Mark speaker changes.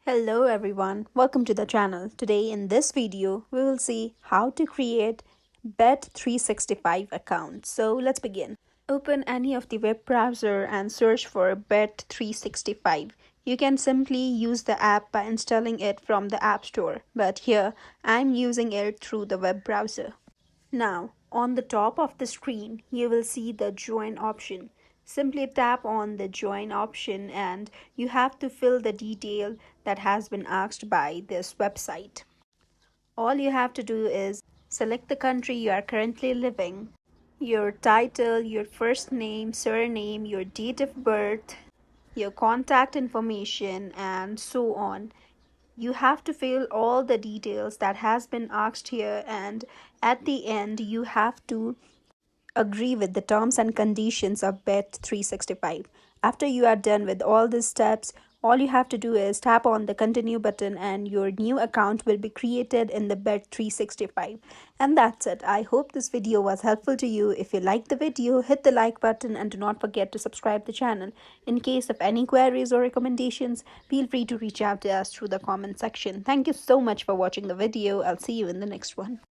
Speaker 1: Hello everyone, welcome to the channel. Today in this video, we will see how to create bet365 account. So let's begin. Open any of the web browser and search for bet365. You can simply use the app by installing it from the App Store, but here I'm using it through the web browser. Now, on the top of the screen, you will see the join option. Simply tap on the join option and you have to fill the detail that has been asked by this website. All you have to do is select the country you are currently living, your title, your first name, surname, your date of birth, your contact information, and so on. You have to fill all the details that has been asked here, and at the end you have to agree with the terms and conditions of bet365. After you are done with all these steps, all you have to do is tap on the continue button and your new account will be created in the bet365. And that's it. I hope this video was helpful to you. If you liked the video, hit the like button and do not forget to subscribe the channel. In case of any queries or recommendations, feel free to reach out to us through the comment section. Thank you so much for watching the video. I'll see you in the next one.